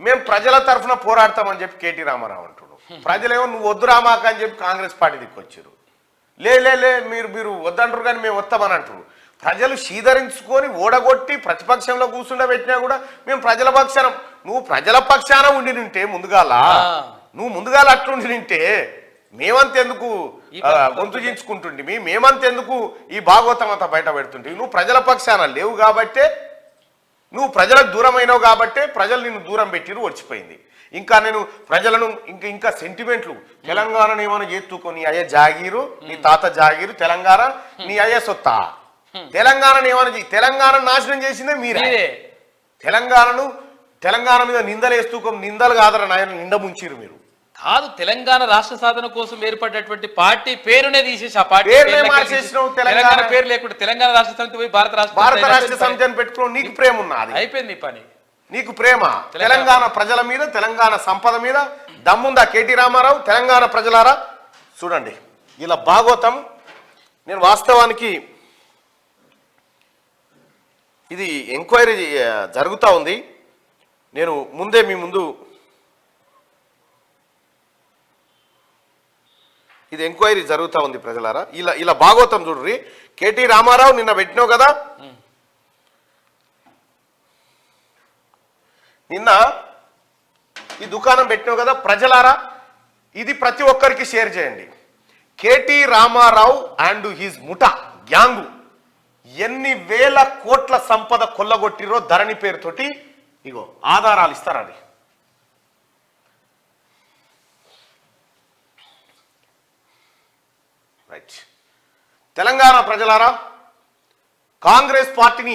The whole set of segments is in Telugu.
మేము ప్రజల తరఫున పోరాడతామని చెప్పి కేటీ రామారావు అంటున్నాడు. ప్రజలేమో నువ్వు వద్దు రామాక అని చెప్పి కాంగ్రెస్ పార్టీ దిక్కొచ్చారు. లే మీరు వద్దంటారు కానీ మేము వస్తామని అంటారు. ప్రజలు శీధరించుకొని ఓడగొట్టి ప్రతిపక్షంలో కూర్చుండబెట్టినా కూడా మేము ప్రజల పక్షాన, నువ్వు ప్రజల పక్షాన ఉండి నింటే నువ్వు ముందుగాల అట్లుండి నింటే మేమంతెందుకు గొంతు మేమంతెందుకు ఈ భాగవతం అంతా బయట పెడుతుంటే, నువ్వు ప్రజల పక్షాన లేవు కాబట్టే, నువ్వు ప్రజలకు దూరమైనవు కాబట్టే ప్రజలు నిన్ను దూరం పెట్టిరు, వచ్చిపోయింది. ఇంకా నేను ప్రజలను ఇంకా సెంటిమెంట్లు, తెలంగాణను ఏమైనా చేతుకొని అయ్యే జాగీరు, నీ తాత జాగీరు తెలంగాణ, నీ అయ్యే సొత్తా తెలంగాణను ఏమైనా తెలంగాణ నాశనం చేసిందే మీరే. తెలంగాణ మీద నిందలు కాదరని ఆయన నింద ముంచిరు మీరు. కాదు, తెలంగాణ రాష్ట్ర సాధన కోసం ఏర్పడినటువంటి పార్టీ పేరునే తీసేసి ఆ పార్టీ తెలంగాణ పేరు లేకుండా తెలంగాణ రాష్ట్ర సమితి పోయి భారత రాష్ట్ర సమితి అని పెట్టుకుని నీకు ప్రేమ ఉన్నది, అయిపోయింది పని. నీకు ప్రేమ తెలంగాణ ప్రజల మీద, తెలంగాణ సంపద మీద దమ్ముందా కేటీ రామారావు? తెలంగాణ ప్రజలారా చూడండి, ఇలా భాగవతం. నేను వాస్తవానికి ఇది ఎంక్వైరీ జరుగుతూ ఉంది. నేను ముందే మీ ముందు ఇది ఎంక్వైరీ జరుగుతూ ఉంది ప్రజలారా. ఇలా భాగవతం చూడ్రి. కేటీ రామారావు నిన్న పెట్టినావు కదా, నిన్న ఈ దుకాణం పెట్టినావు కదా ప్రజలారా, ఇది ప్రతి ఒక్కరికి షేర్ చేయండి. కేటీ రామారావు అండ్ హిజ్ ముఠా గ్యాంగు ఎన్ని వేల కోట్ల సంపద కొల్లగొట్టిరో ధరణి పేరుతోటి ఇగో ఆధారాలు ఇస్తారని. రైట్. తెలంగాణ ప్రజలారా, కాంగ్రెస్ పార్టీని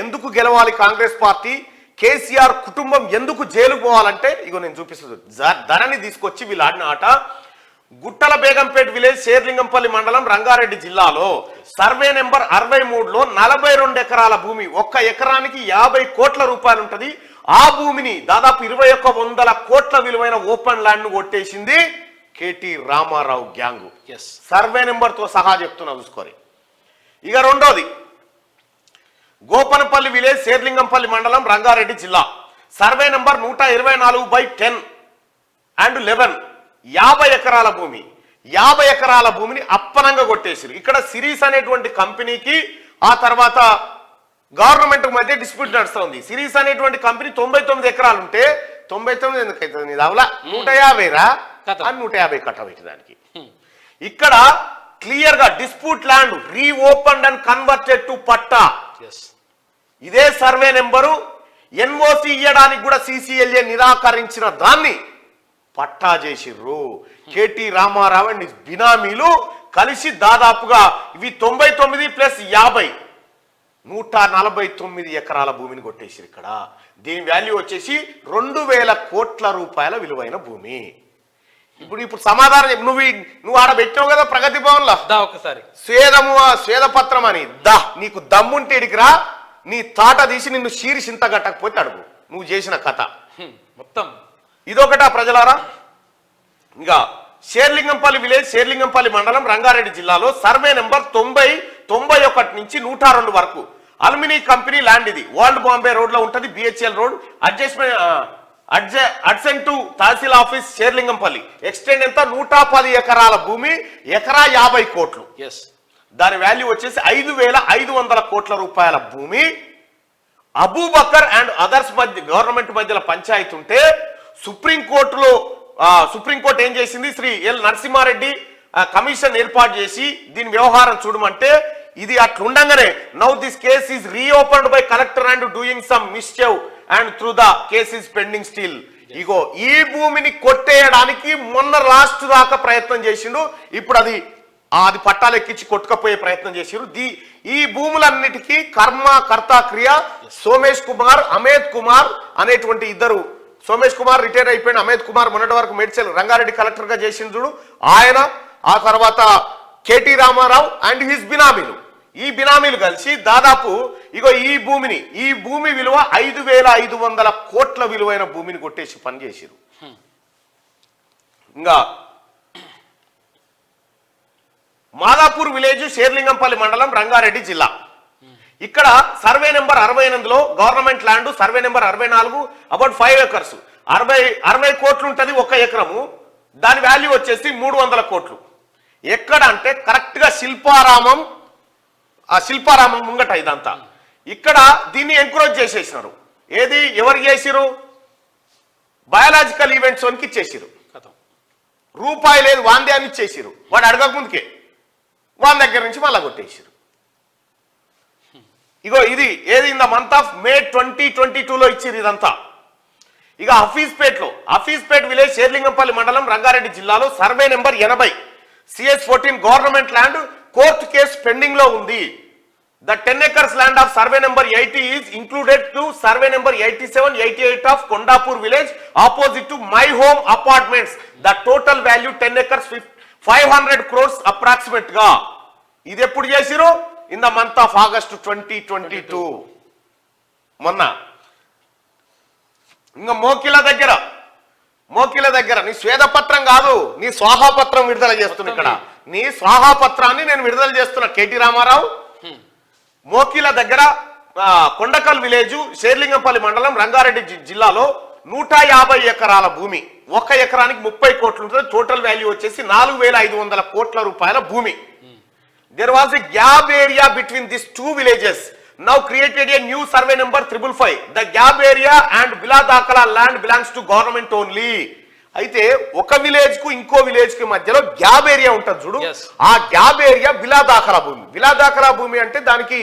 ఎందుకు గెలవాలి? కాంగ్రెస్ పార్టీ, కేసీఆర్ కుటుంబం ఎందుకు జైలుకు పోవాలంటే ఇగో నేను చూపిస్తుంది. ధరణి తీసుకొచ్చి వీళ్ళు ఆడిన ఆట. గుట్టల బేగంపేట విలేజ్, శేర్లింగంపల్లి మండలం, రంగారెడ్డి జిల్లాలో సర్వే నెంబర్ 63లో 42 ఎకరాల భూమి, ఒక్క ఎకరానికి 50 కోట్ల రూపాయలు ఉంటుంది. ఆ భూమిని దాదాపు 2100 కోట్ల విలువైన ఓపెన్ ల్యాండ్ ను కొట్టేసింది కేటీ రామారావు గ్యాంగు. సర్వే నెంబర్తో సహా చెప్తున్నా చూసుకోరి. ఇక రెండోది, గోపనపల్లి విలేజ్, శేర్లింగంపల్లి మండలం, రంగారెడ్డి జిల్లా, సర్వే నెంబర్ 124/10 and 11, 50 ఎకరాల భూమి. 50 ఎకరాల భూమిని అప్పనంగా కొట్టేసారు. ఇక్కడ సిరీస్ అనేటువంటి కంపెనీకి ఆ తర్వాత గవర్నమెంట్ మధ్య డిస్ప్యూట్ నడుస్తుంది. సిరీస్ అనేటువంటి కంపెనీ 99 ఎకరాలు ఉంటే 99 ఎందుకైతుంది నీ దావలా 150 రా అని 150 కట్టబెట్టి దానికి. ఇక్కడ క్లియర్ గా dispute land reopened and converted to patta. ఇదే సర్వే నెంబరు ఎన్ఓసి ఇయ్యడానికి కూడా సిసిఎల్ఏ నిరాకరించిన దాన్ని పట్టా చేసిర్రు. కేటీ రామారావు అండ్ బినామీలు కలిసి దాదాపుగా ఇవి 99 + 50 149 ఎకరాల భూమిని కొట్టేసిరు. ఇక్కడ దీని వాల్యూ వచ్చేసి 2000 కోట్ల రూపాయల విలువైన భూమి. ఇప్పుడు సమాధానం నువ్వు ఆడ పెట్టావు కదా ప్రగతి భవన్ లో ఒకసారి స్వేదపత్రం అని నీకు దమ్ముంటే ఇడికిరా, నీ తాట తీసి నిన్ను శీర్షింత గట్టకపోతే అడుగు నువ్వు చేసిన కథ మొత్తం. ఇదొకటా ప్రజలారా. ఇంకా శేర్లింగంపల్లి విలేజ్, శేర్లింగంపల్లి మండలం, రంగారెడ్డి జిల్లాలో సర్వే నెంబర్ 91 నుంచి 102 వరకు అల్యూమినీ కంపెనీ ల్యాండ్. ఇది ఓల్డ్ బాంబే రోడ్ లో ఉంటది, BHEL road, adjacent to tahsil office Serilingampally. Extend ఎంత? 110 ఎకరాల భూమి, ఎకరా 50 కోట్లు. దాని వాల్యూ వచ్చేసి 5500 కోట్ల రూపాయల భూమి. అబూబకర్ అండ్ అదర్స్ మధ్య గవర్నమెంట్ మధ్యలో పంచాయతీ ఉంటే సుప్రీంకోర్టు ఏం చేసింది? శ్రీ ఎల్ నరసింహారెడ్డి కమిషన్ ఏర్పాటు చేసి దీని వ్యవహారం చూడమంటే ఇది అట్లుండగానే now this case is reopened by collector and doing some mischief and through the case is pending still. ఇగో ఈ భూమిని కొట్టేయడానికి మొన్న లాస్ట్ దాకా ప్రయత్నం చేసిండు. ఇప్పుడు అది పట్టాలు ఎక్కించి కొట్టుకపోయే ప్రయత్నం చేసిరు. ఈ భూములన్నిటికీ కర్త క్రియ సోమేష్ కుమార్, అమేద్ కుమార్ అనేటువంటి ఇద్దరు. సోమేష్ కుమార్ రిటైర్ అయిపోయిన, అమేద్ కుమార్ మొన్నటి వరకు మేడ్చల్ రంగారెడ్డి కలెక్టర్ గా చేసిండు ఆయన. ఆ తర్వాత కేటీ రామారావు అండ్ హిస్ బినామీలు, ఈ బినామీలు కలిసి దాదాపు ఈ భూమి విలువ 5500 కోట్ల విలువైన భూమిని కొట్టేసి పనిచేసిరు. ఇంకా మాదాపూర్ విలేజ్, శేర్లింగంపల్లి మండలం, రంగారెడ్డి జిల్లా. ఇక్కడ సర్వే నెంబర్ 68లో government land, survey number 64 about 5 acres 60 కోట్లు ఉంటది ఒక ఎకరము, దాని వాల్యూ వచ్చేసి 300 కోట్లు. ఎక్కడ అంటే కరెక్ట్ గా శిల్పారామం ముంగట ఇదంతా. ఇక్కడ దీన్ని ఎంకరేజ్ చేసేసినారు. ఏది ఎవరు చేసిరు? బయాలజికల్ ఈవెంట్స్ వన్కి ఇచ్చేసిరు. రూపాయి లేదు వాందే అని ఇచ్చేసిరు. వాడు అడగక ముందుకే వాళ్ళ దగ్గర నుంచి మళ్ళా కొట్టేసిరు. ఇగో ఇది ఏది in the month of May 2022లో ఇచ్చిరు ఇదంతా. ఇక హఫీజ్పేట్ విలేజ్ షేర్లింగంపల్లి మండలం రంగారెడ్డి జిల్లాలో survey number 80 CS14 government land court case pending లో ఉంది. The 10 acres land of survey number 80 is included to survey number 87, 88 of Kondapur village opposite to my home apartments. The total value 10 acres 500 crores approximate గా. ఇది ఎప్పుడు చేసిరు? In the month of August 2022. మొన్న ఇంకా మోకిల దగ్గర నీ స్వేదపత్రం కాదు, నీ స్వాహాపత్రం విడుదల చేస్తున్నా. ఇక్కడ నీ స్వాహాపత్రాన్ని నేను విడుదల చేస్తున్నా. కేటీ రామారావు మోకిల దగ్గర కొండకల్ విలేజ్ షేర్లింగంపల్లి మండలం రంగారెడ్డి జిల్లాలో 150 ఎకరాల భూమి. ఒక ఎకరానికి 30 కోట్లు ఉంటుంది. టోటల్ వాల్యూ వచ్చేసి 4500 కోట్ల రూపాయల భూమి. There was a gap area between this 2 villages. Now created a new survey number 555. The gap area and Bila Dakala land belongs to government only. అయితే ఒక విలేజ్ కు ఇంకో విలేజ్ కి మధ్యలో గ్యాప్ ఏరియా ఉంటుంది చూడు. ఆ గ్యాప్ ఏరియా బిలా దాఖలా భూమి అంటే దానికి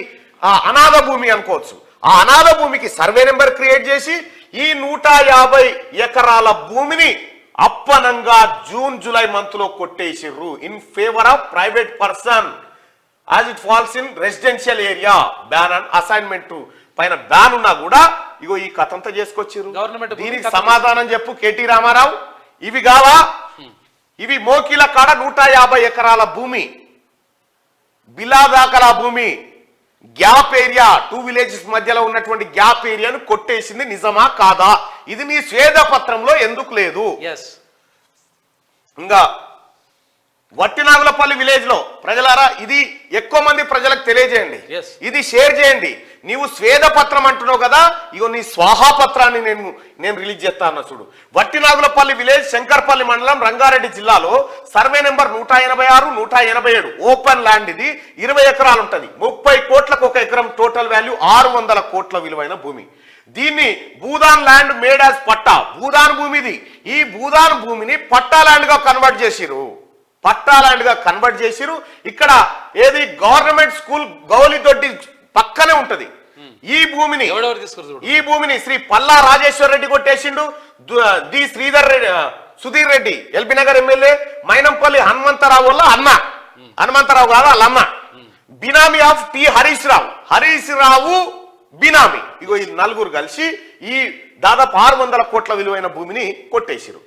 అనాథ భూమి అనుకోవచ్చు. ఆ అనాథ భూమికి సర్వే నెంబర్ క్రియేట్ చేసి ఈ 150 ఎకరాల భూమిని అప్పనంగా జూన్ జూలై మంత్ లో కొట్టేసిర్రు in favour of private person as it falls in residential area. ban and assignment పైన బ్యాన్ ఉన్నా కూడా ఇగో ఈ కథంతా చేసుకొచ్చిర్రు. దీనికి సమాధానం చెప్పు కేటీ రామారావు. ఇవి కావా? ఇవి మోకిల కాడ 150 ఎకరాల భూమి, బిలా దాఖలా భూమి, గ్యాప్ ఏరియా 2 villages మధ్యలో ఉన్నటువంటి గ్యాప్ ఏరియాను కొట్టేసింది నిజమా కాదా? ఇది నీ స్వేదపత్రంలో ఎందుకు లేదు? ఇంకా వట్టినాగులపల్లి విలేజ్ లో ప్రజలారా, ఇది ఎక్కువ మంది ప్రజలకు తెలియజేయండి, ఇది షేర్ చేయండి. నీవు స్వేదపత్రం అంటున్నావు కదా, ఇగో నీ స్వాహాపత్రాన్ని నేను రిలీజ్ చేస్తాను చూడు. వట్టినాగులపల్లి విలేజ్ శంకర్పల్లి మండలం రంగారెడ్డి జిల్లాలో సర్వే నెంబర్ 186, 187 ఓపెన్ ల్యాండ్. ఇది 20 ఎకరాలు ఉంటుంది. 30 కోట్లకు ఒక ఎకరం. టోటల్ వాల్యూ 600 కోట్ల విలువైన భూమి. దీన్ని భూదాన్ ల్యాండ్ మేడ్ యాజ్ పట్టా. భూదాన్ భూమి ఇది. ఈ భూదాన్ భూమిని పట్టా ల్యాండ్ గా కన్వర్ట్ చేసిరు. ఇక్కడ ఏది గవర్నమెంట్ స్కూల్ గౌలిదొడ్డి పక్కనే ఉంటది. ఈ భూమిని శ్రీ పల్లా రాజేశ్వర్ రెడ్డి కొట్టేసిండు. డి సుధీర్ రెడ్డి ఎల్బీ నగర్ ఎమ్మెల్యే, మైనంపల్లి హనుమంతరావు వల్ల అన్న, హనుమంతరావు కాదు వాళ్ళ అన్న, బినామీ ఆఫ్ టి హరీష్ రావు బినామీ. ఇగో ఈ నలుగురు కలిసి ఈ దాదాపు 600 కోట్ల విలువైన భూమిని కొట్టేసిరు.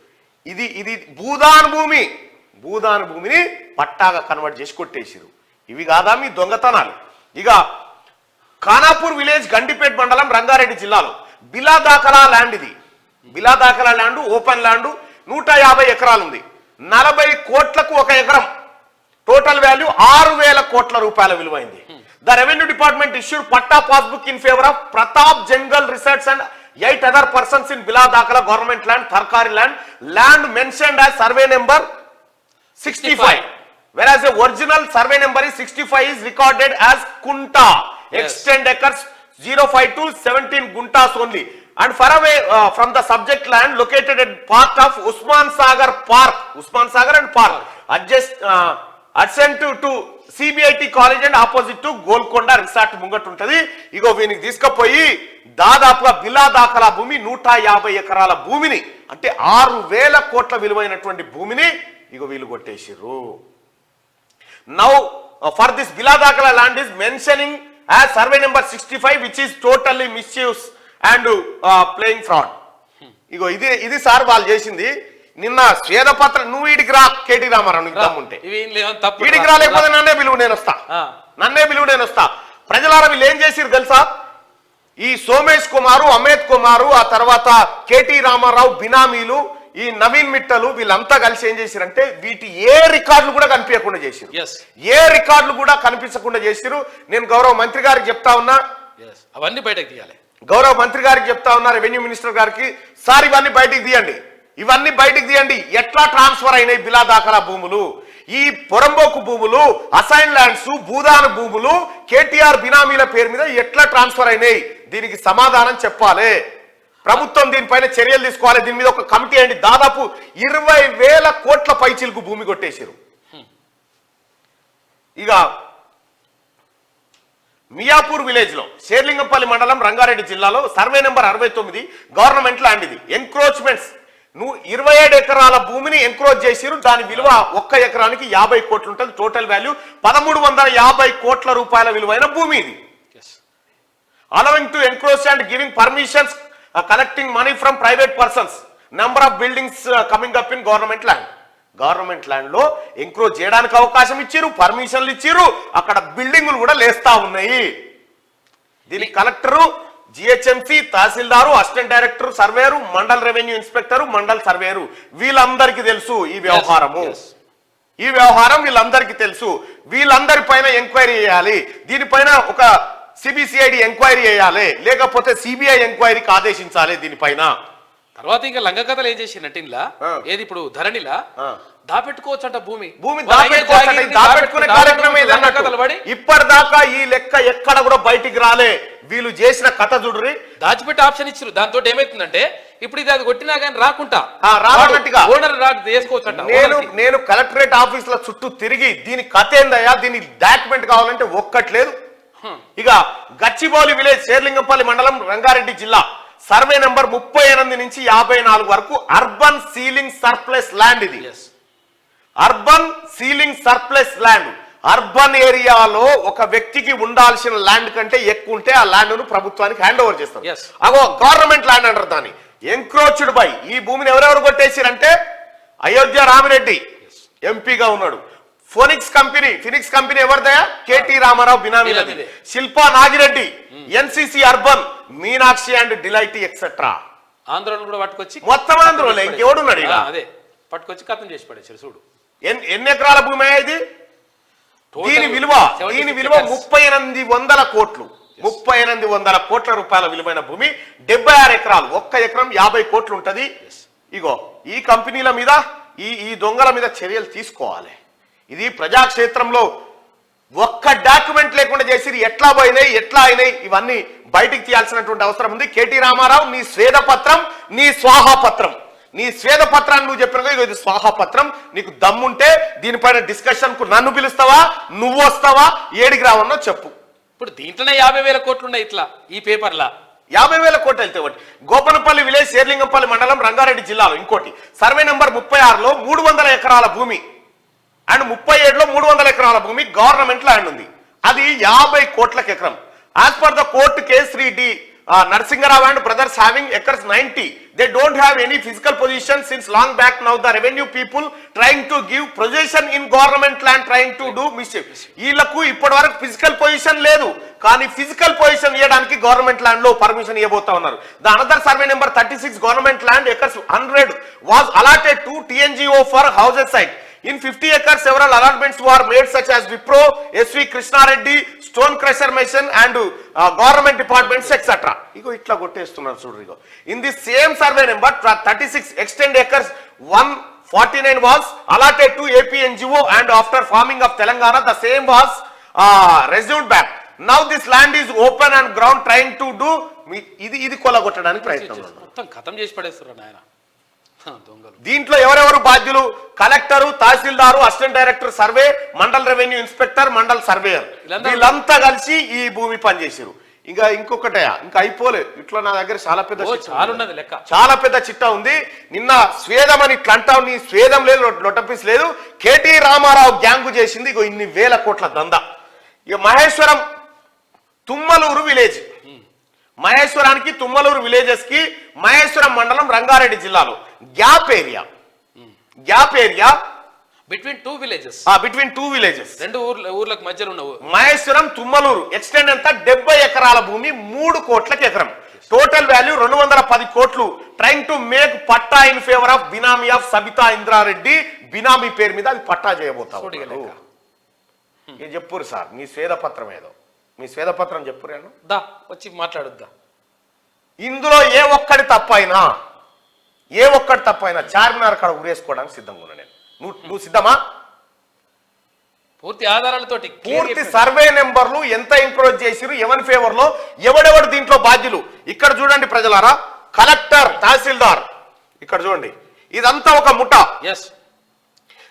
ఇది భూదాన్ భూమిని పట్టాగా కన్వర్ట్ చేసి కొట్టేసిరు. ఇవి కాదా మీ దొంగతనాలు? ఇక ఖానాపూర్ విలేజ్ గండిపేట్ మండలం రంగారెడ్డి జిల్లాలో బిలా దాఖలా ల్యాండ్. ఇది బిలా దాఖలా ల్యాండ్ ఓపెన్ ల్యాండ్ 150 ఎకరాలు ఉంది. 40 కోట్లకు ఒక ఎకరం. టోటల్ వాల్యూ 6000 కోట్ల రూపాయల విలువైంది. The revenue department issued patta passbook in favour of Pratap jungle resorts and 8 other persons in Bila Dakala government land, Tharkari land mentioned as survey number 65, whereas the original survey number is 65 is recorded as Kunta. Extend acres 05 to 17 Guntas only, and far away from the subject land located at part of Usman Sagar and Park adjacent to CBIT college and opposite to Golconda resort ముంగట ఉంటది. ఇగో వీనికి తీసుకుపోయి దాదాపుగా బిలా దాఖలా భూమి 150 ఎకరాల భూమిని, అంటే 6000 కోట్ల విలువైనటువంటి భూమిని ఇగో వీళ్ళు కొట్టేసిర్రు. నౌ ఫర్ దిస్ బిలా దాఖలా land is mentioning as survey number 65 which is totally misuse and playing fraud. ఇగో ఇది సార్ వాళ్ళు చేసింది. నిన్న స్వేదపత్రం నువ్వు ఈడికి రా కేటీ రామారావు, నీకు దమ్ముంటే ఈడికి రా, లేకపోతే నన్నే పిలువు నేను వస్తా. ప్రజలారా వీళ్ళు ఏం చేసిరు తెలుసా? ఈ సోమేష్ కుమారు, అమిత్ కుమారు, ఆ తర్వాత కేటీ రామారావు బినామీలు, ఈ నవీన్ మిట్టలు వీళ్ళంతా కలిసి ఏం చేసిరంటే వీటి ఏ రికార్డులు కూడా కనిపించకుండా చేసిరు. నేను గౌరవ మంత్రి గారికి చెప్తా ఉన్నా, అవన్నీ బయటకు తీయాలి. గౌరవ మంత్రి గారికి చెప్తా ఉన్నా, రెవెన్యూ మినిస్టర్ గారికి, సార్ ఇవన్నీ బయటికి తీయండి, ఇవన్నీ బయటికి తీయండి. ఎట్లా ట్రాన్స్ఫర్ అయినాయి బిలా దాఖలా భూములు, ఈ పొరంబోకు భూములు, అసైన్ ల్యాండ్స్, భూదాన భూములు కేటీఆర్ బినామీల పేరు మీద ఎట్లా ట్రాన్స్ఫర్ అయినాయి, దీనికి సమాధానం చెప్పాలి. ప్రభుత్వం దీనిపైన చర్యలు తీసుకోవాలి. దీని మీద ఒక కమిటీ అండి, దాదాపు 20,000 కోట్ల పైచిలకు భూమి కొట్టేశారు. ఇక మియాపూర్ విలేజ్ లో షేర్లింగంపల్లి మండలం రంగారెడ్డి జిల్లాలో సర్వే నెంబర్ 69 గవర్నమెంట్ ల్యాండ్ ఇది. ఎంక్రోచ్మెంట్స్, నువ్వు 27 ఎకరాల భూమిని ఎంక్రోచ్ చేసిరు. దాని విలువ 1 ఎకరానికి 50 కోట్లు ఉంటుంది. టోటల్ వాల్యూ 1350 కోట్ల రూపాయల విలువైన భూమి ఇది. Allowing to encroach and giving permissions, collecting money from private persons, number of buildings coming up in government land. Government land లో ఎంక్రోచ్ చేయడానికి అవకాశం ఇచ్చిరు, పర్మిషన్లు ఇచ్చిరు, అక్కడ బిల్డింగులు కూడా లేస్తా ఉన్నాయి. దీనికి collector, GHMC, tahsildar, assistant director surveyor, mandal revenue inspector, mandal surveyor, వీళ్ళందరికీ తెలుసు ఈ వ్యవహారము. ఈ వ్యవహారం వీళ్ళందరికీ తెలుసు. వీళ్ళందరి పైన ఎంక్వైరీ చేయాలి. దీనిపైన ఒక సిబిసిఐడి ఎంక్వైరీ చేయాలి, లేకపోతే సిబిఐ ఎంక్వైరీకి ఆదేశించాలి దీనిపైన. తర్వాత ఇంకా లంగ కథలు ఏం చేసిందంటే ఇలా ఏది ఇప్పుడు ధరణిలా దాపెట్టుకోవచ్చు అంట భూమి దాపెట్టుకునే కార్యక్రమం ఇప్పటిదాకా ఈ లెక్క ఎక్కడ కూడా బయటికి రాలే. వీళ్ళు చేసిన కథ చూడ్రి, దాచిపెట్టి ఆప్షన్ ఇచ్చారు. దాంతో ఏమైతుందంటే ఇప్పుడు ఇది అది కొట్టినా కానీ రాకుంటా ఓనర్ చేసుకోవచ్చు. నేను కలెక్టరేట్ ఆఫీసుల చుట్టూ తిరిగి దీని కథ ఏందయ్యా, దీని డాక్యుమెంట్ కావాలంటే ఒక్కట్లేదు. ఇక గచ్చిబౌలి విలేజ్ షేర్లింగంపల్లి మండలం రంగారెడ్డి జిల్లా సర్వే నెంబర్ 38 నుంచి 54 వరకు అర్బన్ సీలింగ్ సర్ప్లస్ ల్యాండ్ ఇది. Urban ceiling surplus land. Urban ఏరియాలో ఒక వ్యక్తికి ఉండాల్సిన ల్యాండ్ కంటే ఎక్కువ ఉంటే ఆ ల్యాండ్ ను ప్రభుత్వానికి హ్యాండ్ ఓవర్ చేస్తారు. అగో గవర్నమెంట్ ల్యాండ్ అంటారు దాన్ని. ఎంక్రోచ్డ్ బై, ఈ భూమిని ఎవరెవరు కొట్టేసారంటే అయోధ్య రామిరెడ్డి ఎంపీగా ఉన్నాడు. ఫినిక్స్ కంపెనీ ఎవరిదయా? కేటీ రామారావు బినామీలది. Shilpa Nagireddy, NCC Urban, Meenakshi and Delight etcetera. ఆంధ్రలో కూడా పట్టుకొచ్చి మొత్తం ఆంధ్రలో ఇంకెవడున్నాడు ఇక? అదే పట్టుకొచ్చి కథం చేసి పడేసారు చూడు. ఎన్ని ఎకరాల భూమి ఇది? దీని విలువ 3800 కోట్లు. 3800 కోట్ల రూపాయల విలువైన భూమి, 76 ఎకరాలు. 1 ఎకరం 50 కోట్లు ఉంటది. ఇగో ఈ కంపెనీల మీద, ఈ దొంగల మీద చర్యలు తీసుకోవాలి. ఇది ప్రజాక్షేత్రంలో ఒక్క డాక్యుమెంట్ లేకుండా చేసి ఎట్లా పోయినాయి, ఎట్లా అయినాయి, ఇవన్నీ బయటికి తీయాల్సినటువంటి అవసరం ఉంది. కేటీ రామారావు, నీ స్వేదపత్రం, నీ స్వాహాపత్రం, నీ స్వేదపత్రాన్ని నువ్వు చెప్పినగా ఇది స్వాహాపత్రం. నీకు దమ్ముంటే దీనిపైన డిస్కషన్ కు నన్ను పిలుస్తావా, నువ్వు వస్తావా, ఏడికి రావన్నో చెప్పు. ఇప్పుడు దీంట్లోనే 50,000 కోట్లు ఉన్నాయి ఇట్లా ఈ పేపర్లా. 50,000 కోట్లు వెళ్తే ఒకటి. గోపనపల్లి విలేజ్ షేర్లింగంపల్లి మండలం రంగారెడ్డి జిల్లాలో ఇంకోటి సర్వే నెంబర్ 36లో 300 ఎకరాల భూమి అండ్ 37లో 300 ఎకరాల భూమి గవర్నమెంట్ ల్యాండ్ ఉంది. అది 50 కోట్లకు ఎకరం. As per the court case 3D Narsingarao and brothers having acres 90. They don't have any physical position since long back. Now the revenue people trying to give possession in government land, trying to do mischief. వీళ్ళకు ఇప్పటి వరకు ఫిజికల్ పొజిషన్ లేదు, కానీ ఫిజికల్ పొజిషన్ ఇవ్వడానికి గవర్నమెంట్ ల్యాండ్ లో పర్మిషన్ ఇవ్వబోతా ఉన్నారు. The another survey number 36 government land acres 100 was allotted to TNGO for houses site. In 50 acres, several allotments were made such as Wipro, SV Krishna Reddy, Stone Crusher Mason and government departments, etc. Igo itla gottestunnaru chudrigo. In the same survey number 36 extend acres 149 was allotted to APNGO and after forming of Telangana, the same was resumed back. Now this land is open and ground trying to do ఇది కొల్లగొట్టడానికి ప్రయత్నం. మొత్తం ఖతం చేసి పడేస్తున్నారు నాయన. దీంట్లో ఎవరెవరు బాధ్యులు? Collector, tahsildar, assistant director survey, mandal revenue inspector, mandal surveyor, వీళ్ళంతా కలిసి ఈ భూమి పనిచేసారు. ఇంకా ఇంకొకటే ఇంకా అయిపోలే. ఇట్లా నా దగ్గర చాలా పెద్ద చిట్టా ఉంది. నిన్న స్వేదం అని ఇట్లా అంటావు, నీ స్వేదం లేదు, లొటపీస్ లేదు. కేటీ రామారావు గ్యాంగు చేసింది ఇగో ఇన్ని వేల కోట్ల దందా. ఇక మహేశ్వరం తుమ్మలూరు విలేజ్, మహేశ్వరానికి తుమ్మలూరు విలేజెస్ కి మహేశ్వరం మండలం రంగారెడ్డి జిల్లాలో gap area between two villages రెండు ఊర్లకు మధ్యలో ఉన్న మహేశ్వరం తుమ్మలూరు ఎక్స్టెండ్ ఎంత 70 ఎకరాల భూమి 3 కోట్లకి ఎకరం. టోటల్ వాల్యూ 210 కోట్లు. Trying to make patta in favour of benami of Sabitha Indrareddy. Benami పేరు మీద అది పట్టా చేయబోతాం. చెప్పురు సార్ మీ స్వేదపత్రం ఏదో, మీ స్వేదపత్రం చెప్పురేను. దా వచ్చి మాట్లాడుద్దా. ఇందులో ఏ ఒక్కటి తప్పైనా చార్మినార్ కాడ ఉరేసుకోవడానికి సిద్ధంగా ఉన్నా నేను. నువ్వు సిద్ధమా? పూర్తి ఆధారాలతోటి పూర్తి సర్వే నెంబర్లు ఎంత ఎంకరేజ్ చేసిరు, ఎవరి ఫేవర్ లో, ఎవడెవడు దీంట్లో బాధ్యులు. ఇక్కడ చూడండి ప్రజలారా, కలెక్టర్, తహసీల్దార్, ఇక్కడ చూడండి, ఇదంతా ఒక ముఠా. ఎస్,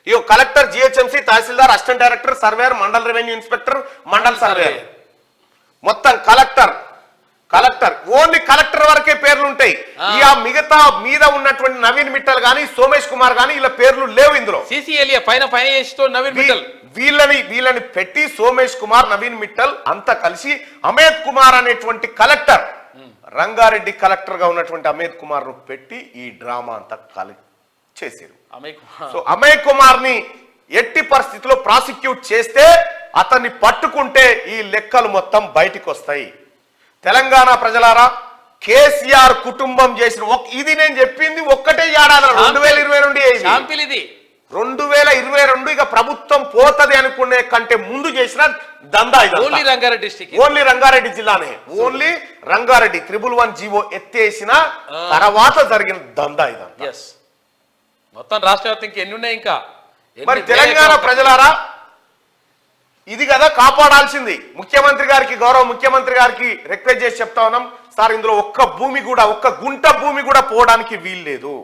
ఈ collector, GHMC, tahsildar, assistant director, surveyor, mandal revenue inspector, mandal surveyor, మొత్తం కలెక్టర్ ఓన్లీ కలెక్టర్ వరకే పేర్లు ఉంటాయి. ఇక మిగతా మీద ఉన్నటువంటి నవీన్ మిట్టల్ గాని, సోమేష్ కుమార్ గాని, ఇలా పేర్లు లేవు ఇందులో. సిసిఎల్ఏ పైన నవీన్ మిట్టల్ వీళ్ళని పెట్టి సోమేష్ కుమార్, నవీన్ మిట్టల్ అంతా కలిసి అమేద్ కుమార్ అనేటువంటి కలెక్టర్, రంగారెడ్డి కలెక్టర్ గా ఉన్నటువంటి అమేద్ కుమార్ ను పెట్టి ఈ డ్రామా అంతా చేశారు. సో అమయ్ కుమార్ ని ఎట్టి పరిస్థితిలో ప్రాసిక్యూట్ చేస్తే, అతన్ని పట్టుకుంటే ఈ లెక్కలు మొత్తం బయటికి వస్తాయి. తెలంగాణ ప్రజలారా, కేసీఆర్ కుటుంబం చేసిన ఇది నేను చెప్పింది ఒక్కటే ఏడాది 2022 2022 ఇక ప్రభుత్వం పోతది అనుకునే కంటే ముందు చేసిన దందా ఇది. ఓన్లీ రంగారెడ్డి జిల్లానే, ఓన్లీ రంగారెడ్డి 111 జీవో ఎత్తేసిన తర్వాత జరిగిన దందా ఇదంతా. మొత్తం రాష్ట్ర వ్యాప్తంగా ఎన్ని ఉన్నాయి ఇంకా? మరి తెలంగాణ ప్రజలారా, ఇది కదా కాపాడాల్సింది. ముఖ్యమంత్రి గారికి, గౌరవ ముఖ్యమంత్రి గారికి రిక్వెస్ట్ చేసి చెప్తా ఉన్నాం, సార్ ఇందులో ఒక్క గుంట భూమి కూడా పోవడానికి వీల్లేదు.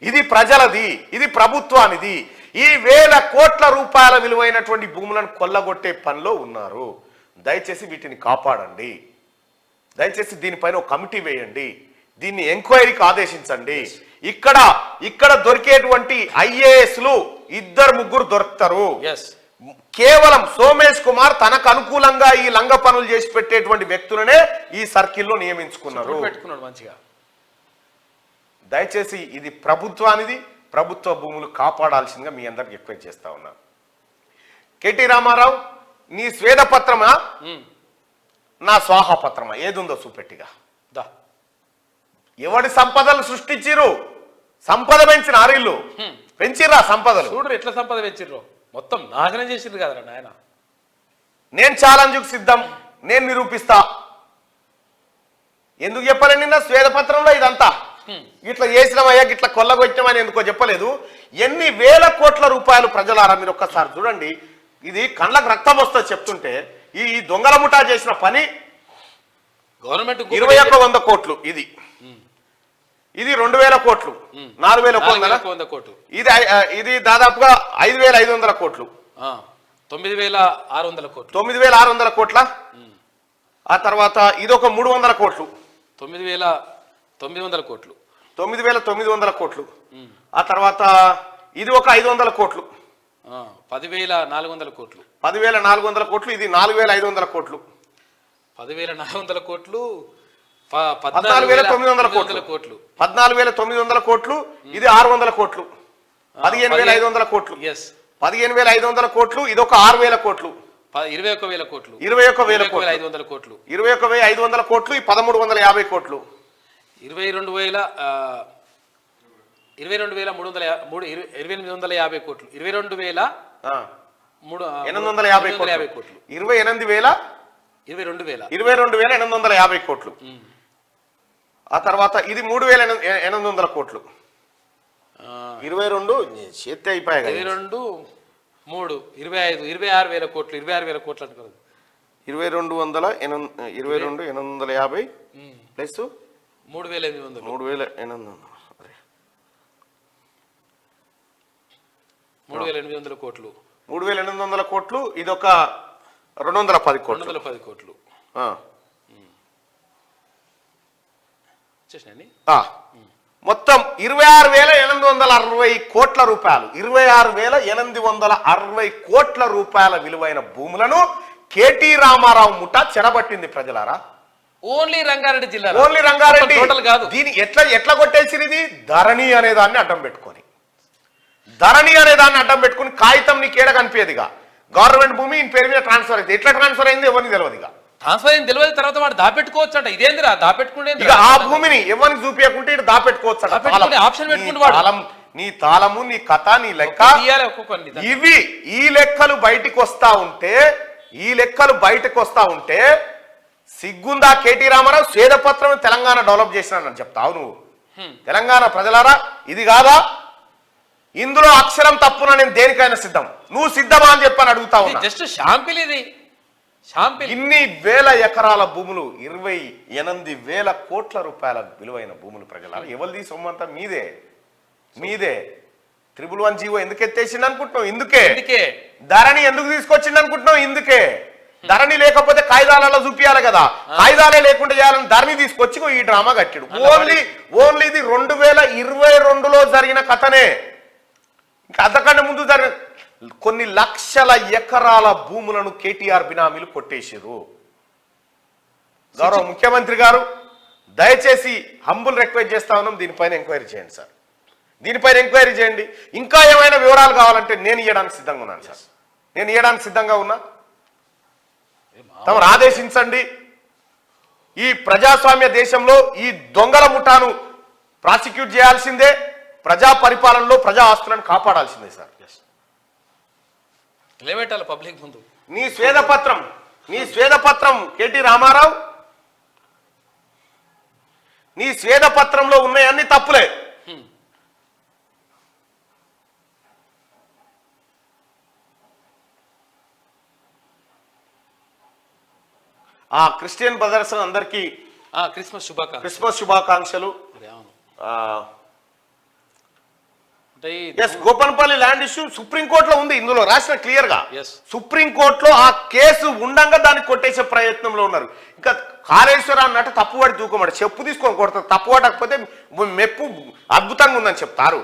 ఇది ప్రజలది, ఇది ప్రభుత్వానిది. ఈ వేల కోట్ల రూపాయల విలువైనటువంటి భూములను కొల్లగొట్టే పనిలో ఉన్నారు. దయచేసి వీటిని కాపాడండి. దయచేసి దీనిపైన ఒక కమిటీ వేయండి, దీన్ని ఎంక్వైరీకి ఆదేశించండి. ఇక్కడ దొరికేటువంటి ఐఏఎస్లు 2-3 దొరుకుతారు. కేవలం సోమేష్ కుమార్ తనకు అనుకూలంగా ఈ లంగ పనులు చేసి పెట్టేటువంటి వ్యక్తులనే ఈ సర్కిల్లో నియమించుకున్నారు. మంచిగా దయచేసి ఇది ప్రభుత్వానిది, ప్రభుత్వ భూములు కాపాడాల్సిందిగా మీ అందరికి రిక్వెస్ట్ చేస్తా ఉన్నా. కేటీ రామారావు, నీ స్వేదపత్రమా నా స్వాహపత్రమా ఏది ఉందో చూపెట్టిగా. ఎవడి సంపదలు సృష్టించిరు? సంపద పెంచిన ఆరిల్లు పెంచిర్రా సంపదలు. చూడు ఎట్లా సంపద పెంచిర్రు, మొత్తం నాశనం చేసిండ్రు కదరా నాయన. నేను ఛాలెంజ్కు సిద్ధం, నేను నిరూపిస్తా. ఎందుకు చెప్పాలని నిన్న స్వేదపత్రంలో ఇదంతా ఇట్లా చేసినామయ్యా, ఇట్లా కొల్లగొచ్చినామని ఎందుకో చెప్పలేదు. ఎన్ని వేల కోట్ల రూపాయలు ప్రజలారా, మీరు ఒక్కసారి చూడండి. ఇది కళ్ళకు రక్తం వస్తుంది చెప్తుంటే. ఈ దొంగల ముఠా చేసిన పని గవర్నమెంట్ 2100 కోట్లు, ఇది 2000 కోట్లు, 4000 కోట్లు, ఇది దాదాపుగా 5500 కోట్లు, 9600 కోట్లు, 9600 కోట్ల. ఆ తర్వాత ఇది ఒక 300 కోట్లు, 9900 కోట్లు, 9900 కోట్లు. ఆ తర్వాత ఇది ఒక 500 కోట్లు, 10400 కోట్లు, 10400 కోట్లు, ఇది 4500 కోట్లు, 10400 కోట్లు, 14900 కోట్లు, 14900 కోట్లు, ఇది 600 కోట్లు, 15500 కోట్లు, 15500 కోట్లు, ఇది ఒక 6000 కోట్లు, 21000 కోట్లు, 21500 కోట్లు, 21500 కోట్లు, ఈ 1350 కోట్లు, 22350 కోట్లు, 22850 కోట్లు, 22850 కోట్లు. ఆ తర్వాత ఇది 3800 కోట్లు, 22 చేతి అయిపోయాయి, 22 3 25 26000 కోట్లు, 26000 కోట్లు అనుకోదు, 22,850 ప్లస్ 3800, 3800 కోట్లు, 3800 కోట్లు, ఇది ఒక 210 కోట్లు, 210 కోట్లు మొత్తం 26,860 కోట్ల రూపాయలు, 26,860 కోట్ల రూపాయల విలువైన భూములను కేటీ రామారావు ముఠా చెరబట్టింది ప్రజలారా. ఓన్లీ రంగారెడ్డి జిల్లా, ఓన్లీ రంగారెడ్డి కాదు. దీని ఎట్లా కొట్టేసిరు? ఇది ధరణి అనే దాన్ని అడ్డం పెట్టుకొని, ధరణి అనే దాన్ని అడ్డం పెట్టుకుని కాగితం నీకు ఏడ కనిపించదుగా. గవర్నమెంట్ భూమి ఈ పేరు మీద ట్రాన్స్ఫర్ అయింది, ఎట్లా ట్రాన్స్ఫర్ అయింది ఎవరికి తెలియదుగా. ట్రాన్స్ఫర్ అయింది తెలియదు, తర్వాత వాడు దాపెట్టుకోవచ్చు అంట. ఇదేందిరా దాపెట్టుకుంటే? ఆ భూమిని ఎవరికి చూపించకుంటే ఇటు దాపెట్టుకోవచ్చు అంట. ఆప్షన్ పెట్టుకుంటే నీ తాళము, నీ కథ, నీ లెక్క, ఇవి ఈ లెక్కలు బయటికి వస్తా ఉంటే సిగ్గుందా కేటీ రామారావు? స్వేదపత్రం తెలంగాణ డెవలప్ చేసినానని చెప్తావు నువ్వు. తెలంగాణ ప్రజలారా ఇది కాదా? ఇందులో అక్షరం తప్పున నేను దేనికైనా సిద్ధం. నువ్వు సిద్ధమా అని చెప్పని అడుగుతా ఉన్నా. జస్ట్ షాంపిల్ ఇది, షాంపిల్. ఇన్ని వేల ఎకరాల భూములు, 28,000 కోట్ల రూపాయల విలువైన భూములు ప్రజలారా. ఎవరిది సొమ్మంతా? మీదే, మీదే. 111 జీవో ఎందుకు ఎత్తేసింది అనుకుంటున్నావు? ఇందుకే. ధరణి ఎందుకు తీసుకొచ్చింది అనుకుంటున్నావు? ఇందుకే. ధరణి లేకపోతే కాయిదాలలో చూపియాలి కదా, కాయిదాలే లేకుండా చేయాలని ధరణి తీసుకొచ్చి ఈ డ్రామా కట్టాడు. ఓన్లీ ఇది 2022లో జరిగిన కథనే. ఇంకా అంతకంటే ముందు జరిగిన కొన్ని లక్షల ఎకరాల భూములను కేటీఆర్ బినామీలు కొట్టేసారు. గౌరవ ముఖ్యమంత్రి గారు దయచేసి హంబుల్ రిక్వెస్ట్ చేస్తా ఉన్నాం, దీనిపైన ఎంక్వైరీ చేయండి సార్. దీనిపైన ఎంక్వైరీ చేయండి. ఇంకా ఏమైనా వివరాలు కావాలంటే నేను ఇవ్వడానికి సిద్ధంగా ఉన్నాను సార్. నేను ఇవ్వడానికి సిద్ధంగా ఉన్నా. తమరు ఆదేశించండి. ఈ ప్రజాస్వామ్య దేశంలో ఈ దొంగల ముఠాను ప్రాసిక్యూట్ చేయాల్సిందే. ప్రజా పరిపాలనలో ప్రజా ఆస్తులను కాపాడాల్సిందే సార్. నిలబెట్టాలి పబ్లిక్ ముందు. నీ స్వేదపత్రం కేటీ రామారావు, నీ స్వేదపత్రంలో ఉన్నాయన్ని తప్పులే. ఆ క్రిస్టియన్ బ్రదర్స్ అందరికీ క్రిస్మస్ శుభాకాంక్షలు. గోపన్పల్లి ల్యాండ్ ఇష్యూ సుప్రీంకోర్టులో ఉంది. ఇందులో రాసిన క్లియర్ గా సుప్రీంకోర్టులో ఆ కేసు ఉండంగా దాన్ని కొట్టేసే ప్రయత్నంలో ఉన్నారు. ఇంకా కాళేశ్వర అన్నట్టు తప్పువాడి దూకమాట చెప్పు తీసుకొని కొడతారు. తప్పు పడకపోతే మెప్పు అద్భుతంగా ఉందని చెప్తారు.